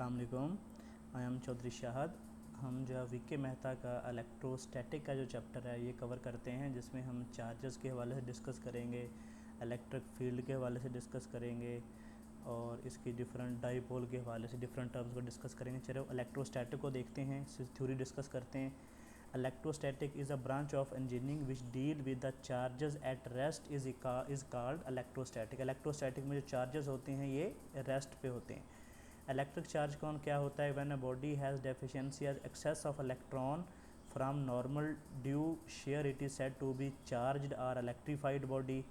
अस्सलाम वालेकुम। I am Chaudhary Shahad. हम जो है वीके मेहता का इलेक्ट्रोस्टैटिक का जो चैप्टर है ये कवर करते हैं, जिसमें हम चार्जेस के हवाले से डिस्कस करेंगे, इलेक्ट्रिक फील्ड के हवाले से डिस्कस करेंगे और इसकी डिफरेंट डाईपोल के हवाले से डिफरेंट टर्म्स को डिस्कस करेंगे। चलो इलेक्ट्रोस्टैटिक को देखते हैं, इसकी थ्योरी डिस्कस करते हैं। Electrostatic is a branch of engineering which deal with the charges at rest is called electrostatic. Electrostatic में जो चार्जेस होते हैं ये रेस्ट पे होते हैं। इलेक्ट्रिक चार्ज कौन क्या होता है? When a body has deficiency as excess of electron from normal due share it is said to be charged और electrified body.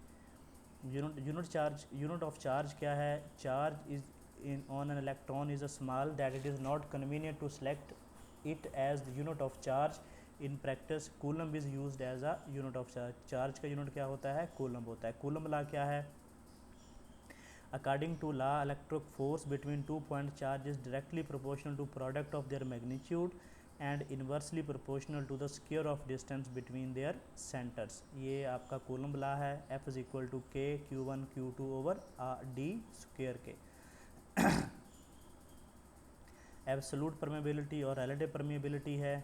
Unit of charge क्या है? Charge is in on an electron is a small that it is not convenient to select it as the unit of charge. In practice coulomb is used as a unit of charge. Charge का unit क्या होता है? Coulomb होता है। Coulomb law क्या है? According to law, electric force between two point charge is directly proportional to product of their magnitude and inversely proportional to the square of distance between their centers। ये आपका coulomb law है। F is equal to k Q1 Q2 over D square के। Absolute permeability और relative permeability है।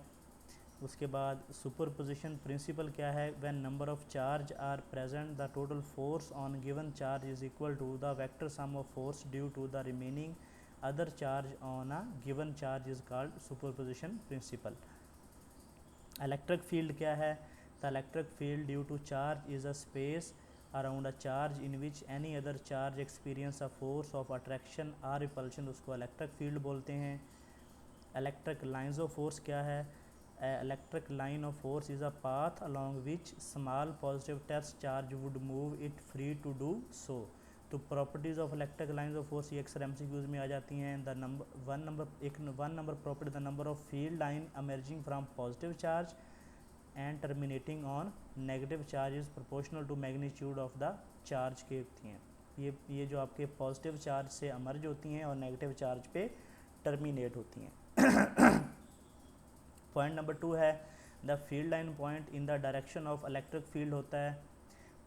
उसके बाद superposition principle क्या है? When number of charge are present the total force on given charge is equal to the vector sum of force due to the remaining other charge on a given charge is called superposition principle. Electric field क्या है? The electric field due to charge is a space around a charge in which any other charge experience a force of attraction or repulsion, उसको electric field बोलते हैं। Electric lines of force क्या है? Electric line of force is a path along which small positive test charge would move it free to do so। तो properties of electric lines of force ये अक्सर MCQs में आ जाती हैं। The number one number property the number of field line emerging from positive charge and terminating on negative charge is proportional to magnitude of the charge के होती हैं। ये जो आपके पॉजिटिव चार्ज से emerge होती हैं और नेगेटिव चार्ज पे टर्मिनेट होती हैं। पॉइंट नंबर 2 है the field line point in the direction of electric field होता है।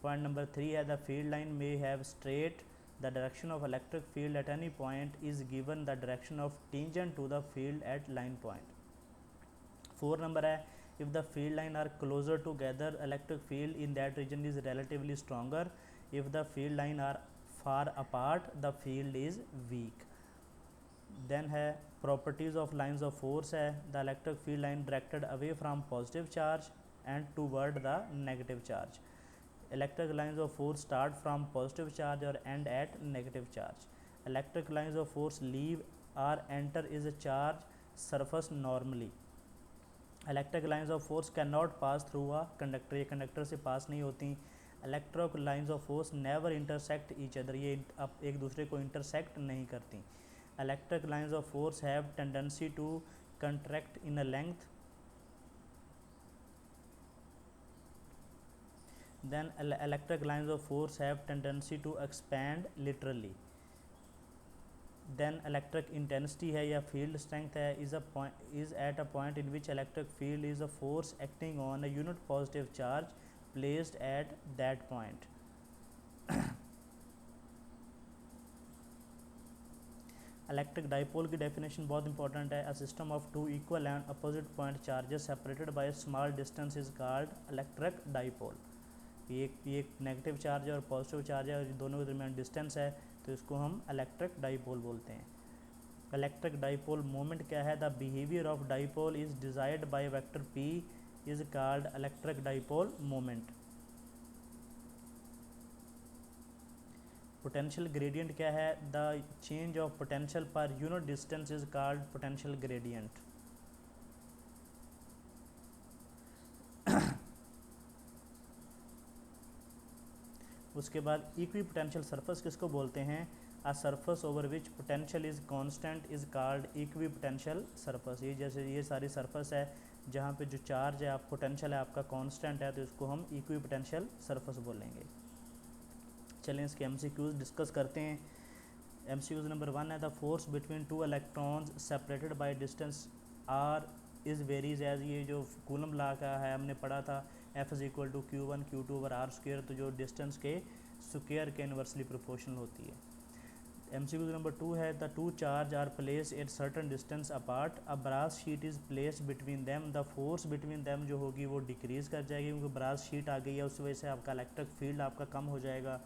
पॉइंट नंबर 3 है the field line may have straight the direction of electric field at any point is given the direction of tangent to the field at line point. 4 number है if the field line are closer together electric field in that region is relatively stronger. If the field line are far apart the field is weak. Then है properties of lines of force है the electric field line directed away from positive charge and toward the negative charge. Electric lines of force start from positive charge और end at negative charge. Electric lines of force leave or enter is a charge surface normally. Electric lines of force can not pass through a conductor, ये conductor से pass नहीं होती। Electric lines of force never intersect each other, ये एक दूसरे को intersect नहीं करती। Electric lines of force have tendency to contract in a length, then electric lines of force have tendency to expand laterally। then electric intensity है या field strength है is at a point in which electric field is a force acting on a unit positive charge placed at that point। Electric dipole की definition बहुत important है। A system of two equal and opposite point charges separated by a small distance is called electric dipole. ये एक negative charge है और positive charge है और दोनों के दरमियान डिस्टेंस है, तो इसको हम इलेक्ट्रिक डाइपोल बोलते हैं। इलेक्ट्रिक डाइपोल मोमेंट क्या है? The behaviour of dipole is desired by vector P is called electric dipole moment. Potential gradient क्या है? The change of potential per unit distance is called potential gradient. उसके बाद equi potential surface किसको बोलते हैं? A surface over which potential is constant is called equi potential surface. ये जैसे ये सारी सरफेस है जहाँ पे जो चार्ज है आप पोटेंशियल है आपका कांस्टेंट है, तो इसको हम इक्वी पोटेंशियल सरफेस बोलेंगे। चलें इसके MCQs डिस्कस करते हैं। MCQs नंबर 1 है the force between two electrons separated by distance R is varies as, ये जो कूलम लॉ का है हमने पढ़ा था। F is equal to Q1 Q2 over R square, तो जो डिस्टेंस के स्क्वेयर के इनवर्सली प्रोपोर्शनल होती है। MCQ नंबर 2 है the two charge are place at certain distance apart, a brass sheet is place between them, the force between them जो होगी वो डिक्रीज़ कर जाएगी क्योंकि ब्रास शीट आ गई है, उस वजह से आपका इलेक्ट्रिक फील्ड आपका कम हो जाएगा।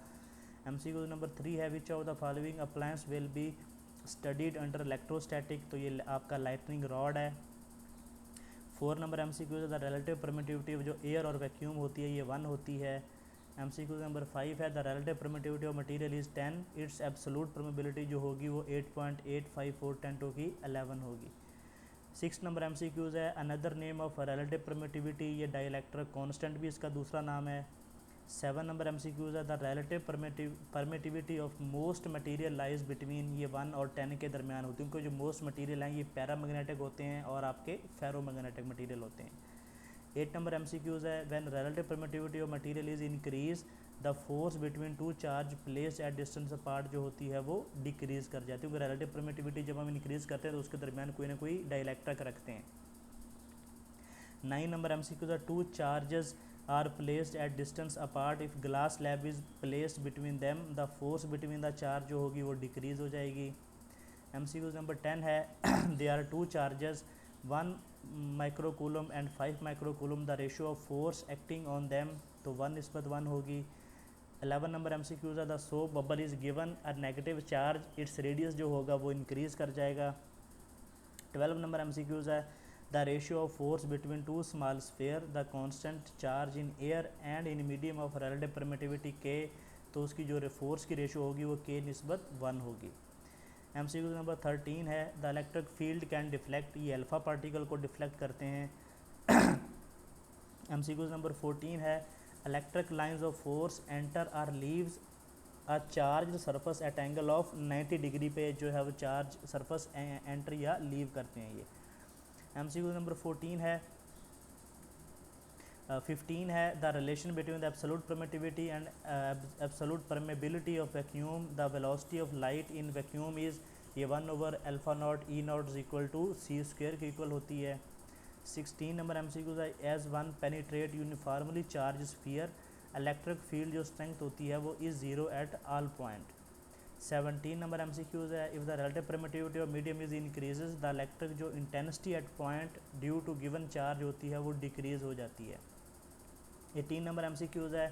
MCQ नंबर 3 है which of the following appliance will be studied under electrostatic, तो ये आपका लाइटनिंग रॉड है। 4 नंबर MCQ है द रिलेटिव परमिटिविटी जो एयर और वैक्यूम होती है ये 1 होती है। MCQ नंबर 5 है the relative permittivity of material is 10, it's absolute permeability जो होगी वो 8.854 10 टू की 11 होगी। 6 नंबर MCQ है another name of relative permittivity, ये डाइलेक्ट्रिक कांस्टेंट भी इसका दूसरा नाम है। 7 नंबर MCQ है the relative permittivity of most material lies between, ये 1 और 10 के दरमियान होती है क्योंकि जो मोस्ट मटेरियल हैं ये पैरामैग्नेटिक होते हैं और आपके फेरोमैग्नेटिक मटेरियल होते हैं। 8 नंबर MCQ है when relative permittivity of material is increase the force between to charge place at distance apart जो होती है वो डिक्रीज़ कर जाती है क्योंकि रिलेटिव परमिटिविटी जब हम इंक्रीज़ करते हैं तो उसके दरमियान कोई ना कोई डाइलेक्ट्रिक रखते हैं। 9 नंबर MCQ है two charges are placed at distance apart, if glass slab is placed between them the force between the charge जो होगी वो डिक्रीज़ हो जाएगी। MCQ नंबर 10 है there are two charges 1 microcoulomb and 5 microcoulomb the ratio of force acting on them, तो 1:1 होगी। 11 number MCQ है the soap bubble is given a negative charge, its radius जो होगा वो इंक्रीज़ कर जाएगा। 12 नंबर MCQ है the ratio of force between two small sphere the constant charge in air and in medium of relative permittivity के, तो उसकी जो फोर्स की रेशियो होगी वो K/1 होगी। MCQ नंबर 13 है the electric field can deflect, ये अल्फ़ा पार्टिकल को डिफ्लेक्ट करते हैं। MCQ नंबर 14 है electric lines of force enter or leaves a charge surface at angle of 90 degree पे जो है वो चार्ज सरफेस एंटर या लीव करते हैं ये। MCQ नंबर 15 है the relation between the absolute permittivity and absolute permeability of vacuum, the velocity of light in vacuum is, ये 1/α0 E0 is equal to c² के इक्वल होती है। 16 नंबर MCQ है as one penetrate uniformly charge sphere, electric field जो strength होती है वो is 0 at all point. 17 number MCQ है if the relative permittivity of medium is increases the electric जो intensity at point due to given charge होती है वो decrease हो जाती है। 18 नंबर MCQ है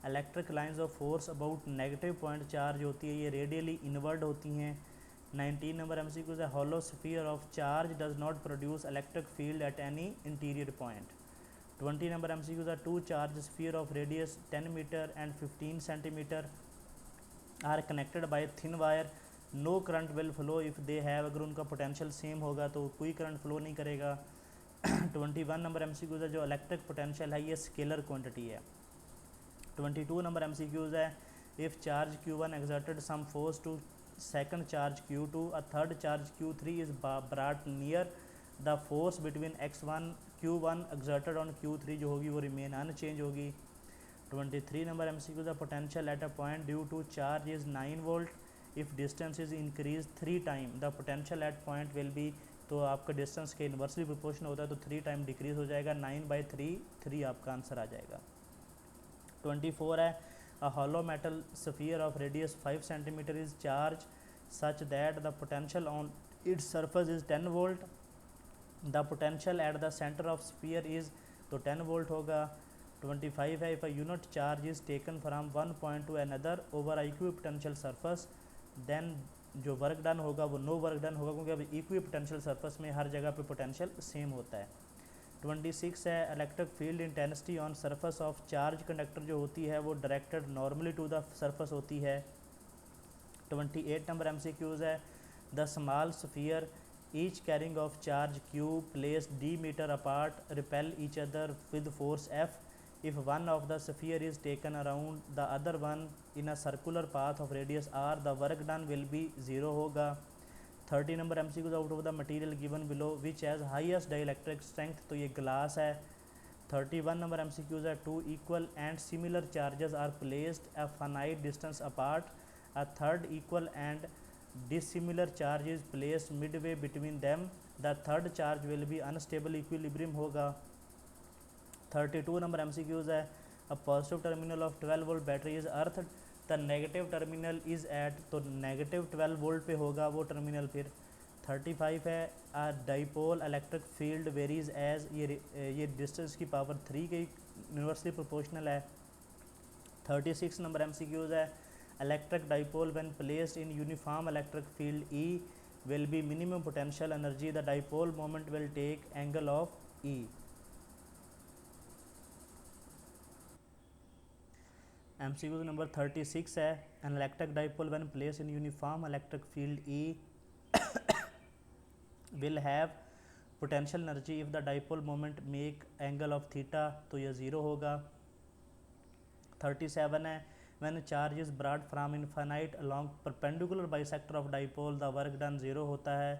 electric lines of force about negative point charge होती है ये रेडियली इनवर्ड होती हैं। 19 नंबर MCQ है hollow sphere of charge does not produce electric field at any interior point. 20 number MCQ है two charge sphere of radius 10 metre and 15 centimetre are connected by thin wire, no current will flow if they have, अगर उनका potential same होगा तो कोई current flow नहीं करेगा। 21 number MCQ है जो इलेक्ट्रिक पोटेंशियल है ये स्केलर क्वांटिटी है। 22 नंबर MCQ है if charge Q1 exerted some force to second charge Q2, a third charge Q3 is brought near, the force between Q1 exerted on Q3 जो होगी वो remain unchanged होगी। 23 number MCQ the potential at a point due to charge is 9 volt, if distance is increase 3 time the potential at point will be, तो आपका distance के inversely proportional होता है तो 3 टाइम डिक्रीज हो जाएगा, 9/3 3 आपका आंसर आ जाएगा। 24 है a hollow metal sphere of radius 5 centimetre is charge such that the potential on its surface is 10 volt, the potential at the centre of sphere is, तो 10 volt होगा। 25 है if a unit charge is taken from one point to another over equipotential surface, then जो work done होगा वो no work done होगा क्योंकि अब equi potential surface में हर जगह पे पोटेंशियल सेम होता है। 26 है electric field intensity on surface of charge conductor जो होती है वो directed normally to the surface होती है। 28 नंबर MCQs है the small sphere each carrying of charge Q place d metre apart repel each other with force F, if one of the sphere is taken around the other one in a circular path of radius r, the work done will be 0 होगा। 30 number MCQ out of the material given below which has highest dielectric strength, तो ये glass है। 31 number MCQ है two equal and similar charges are placed a finite distance apart, a third equal and dissimilar charge is placed midway between them, the third charge will be unstable equilibrium होगा। 32 number MCQs है a positive terminal of 12 volt battery is earth the negative terminal is at, तो negative 12 volt पे होगा वो terminal. फिर 35 है, a dipole electric field varies as, ये distance की पावर 3 के यूनिवर्सली प्रोपोर्शनल है। 36 नंबर MCQs है, electric dipole when placed in uniform electric field E will be minimum potential energy, the dipole moment will take angle of E. MCQ number 36 है, an electric dipole when placed in uniform electric field E will have potential energy if the dipole moment make angle of theta, तो ये 0 होगा। 37 है, when charge is brought from infinite along perpendicular bisector of dipole, the work done 0 होता है।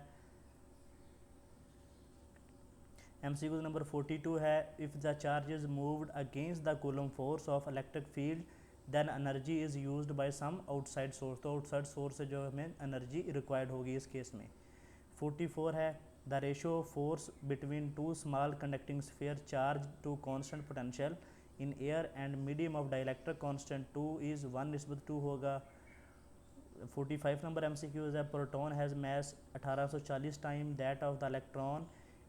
MCQ number 42 है, if the charge is moved against the coulomb force of electric field then energy is used by some outside source, तो outside source से जो हमें energy required होगी इस case में। 44 है, the ratio of force between two small conducting sphere charged to constant potential in air and medium of dielectric constant 2 is 1:2 होगा। 45 number MCQs है, proton has mass 1840 time that of the electron,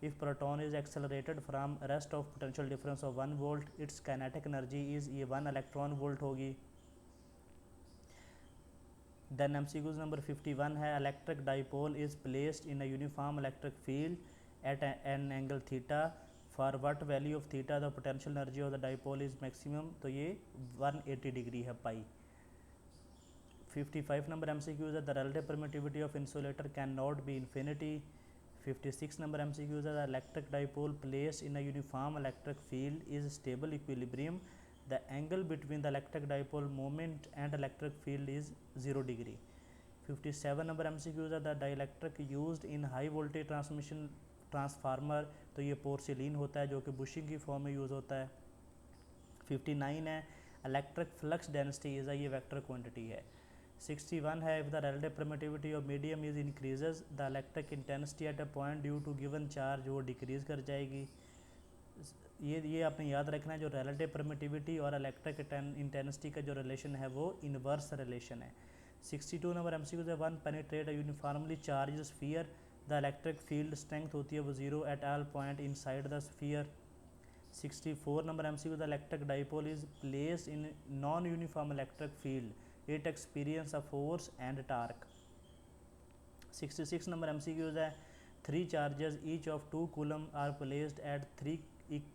if proton is accelerated from rest of potential difference of 1 volt, its kinetic energy is, ये 1 electron volt होगी। then MCQs number 51 है, electric dipole is placed in a uniform electric field at an angle theta, for what value of theta the potential energy of the dipole is maximum, तो ये 180 degree है पाई। 55 number MCQs है, the relative permittivity of insulator cannot be infinity। 56 number MCQs है, the electric dipole placed in a uniform electric field is stable equilibrium, the angle between the electric dipole moment and electric field is 0 degree। 57 number MCQs है, the dielectric used in high voltage transmission transformer, तो ये porcelain होता है जो कि bushing की form में use होता है। 59 है, electric flux density is, ये वेक्टर क्वांटिटी है। 61 है, if the relative permittivity of medium is increases the electric intensity at a point due to given charge, वो डिक्रीज़ कर जाएगी। ये आपने याद रखना है, जो relative permittivity और electric intensity का जो रिलेशन है वो इन्वर्स रिलेशन है। 62 नंबर MCQ से, one penetrate a uniformly charged sphere, the electric field strength होती है वो 0 at all point inside the sphere। 64 number MCQ, the electric dipole is placed in non-uniform electric field, it experience a force and torque। 66 number MCQs है, 3 charges each of 2 coulomb are placed at 3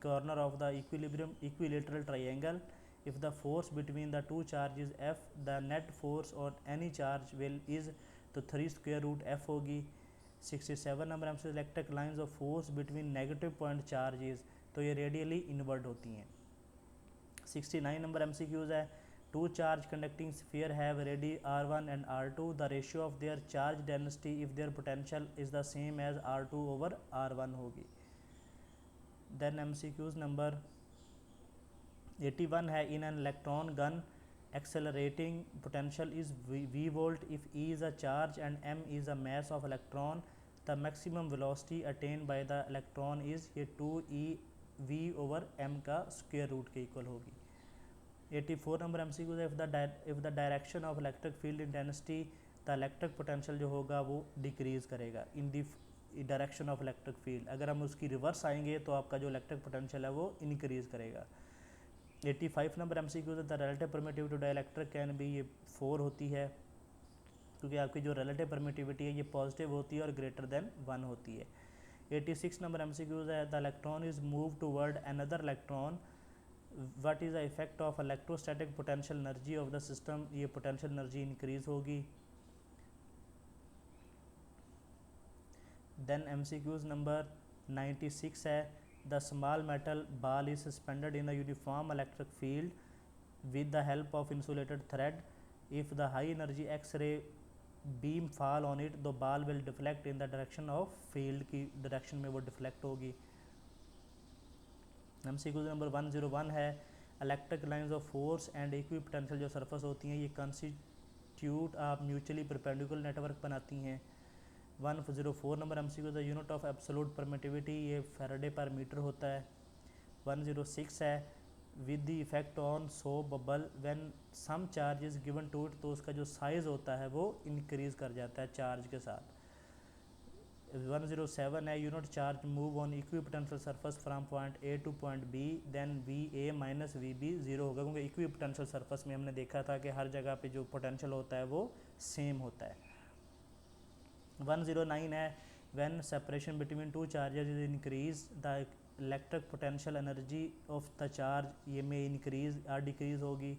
corner of the equilateral triangle, if the force between the 2 charges F, the net force on any charge will is, तो 3 square root F होगी। 67 number MCQ, electric lines of force between negative point charges, तो ये radially invert होती हैं। 69 number MCQs है, 2 charge conducting sphere have radii R1 and R2, the ratio of their charge density if their potential is the same as R2 over R1 होगी। then MCQs number 81 है, in an electron gun accelerating potential is V volt if E is a charge and M is a mass of electron, the maximum velocity attained by the electron is, ये 2E V over M का square root के equal होगी। 84 number MCQ है, if the direction of electric field intensity, the electric potential जो होगा वो decrease करेगा in the direction of electric field, अगर हम उसकी रिवर्स आएंगे तो आपका जो इलेक्ट्रिक पोटेंशियल है वो इंक्रीज़ करेगा। 85 नंबर MCQ है, the relative permittivity to dielectric can be, ये 4 होती है क्योंकि आपकी जो relative permittivity है ये पॉजिटिव होती है और ग्रेटर देन 1 होती है। 86 नंबर MCQ है, the electron is moved toward another electron, what is the effect of electrostatic potential energy of the system, ये potential energy increase होगी। then MCQs number 96 है, the small metal ball is suspended in a uniform electric field with the help of insulated thread, if the high energy X-ray beam fall on it, the ball will deflect in the direction of field की direction में वो deflect होगी। MCQ number 101 है, electric lines of force and equipotential जो surface होती हैं ये constitute आप म्यूचुअली परपेंडिकुलर नेटवर्क बनाती हैं। 104 number MCQ the unit of absolute permittivity, ये फैराडे पर मीटर होता है। 106 है, with the effect on soap bubble when some charge is given to it, तो उसका जो साइज़ होता है वो इंक्रीज कर जाता है चार्ज के साथ। 107 है, unit charge move on equipotential surface from point A to point B, then V A minus V B zero होगा, क्योंकि इक्विपोटेंशियल सरफेस में हमने देखा था कि हर जगह पे जो पोटेंशियल होता है वो सेम होता है। 109 है, when separation between two charges is increase the electric potential energy of the charge ये में इंक्रीज और डिक्रीज होगी।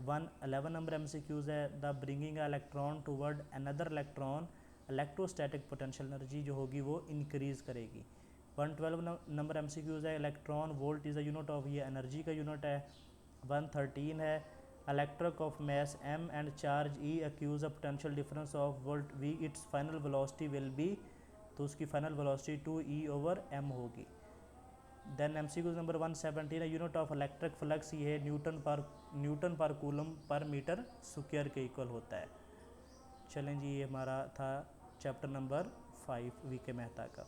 111 नंबर MCQs है, the bringing electron toward another electron electrostatic potential energy जो होगी वो इंक्रीज़ करेगी। 112 नंबर MCQs है, electron volt is a unit of, ये एनर्जी का यूनिट है। 113 है, electric of mass m and charge E accuse a potential difference of volt v, it's final velocity will be, तो उसकी फाइनल वेलोसिटी 2E/m होगी। Then MCQs number 117 है, unit of electric flux ये Newton पर coulomb per metre square के equal होता है। चलें जी, ये हमारा था चैप्टर नंबर 5 वी के मेहता का।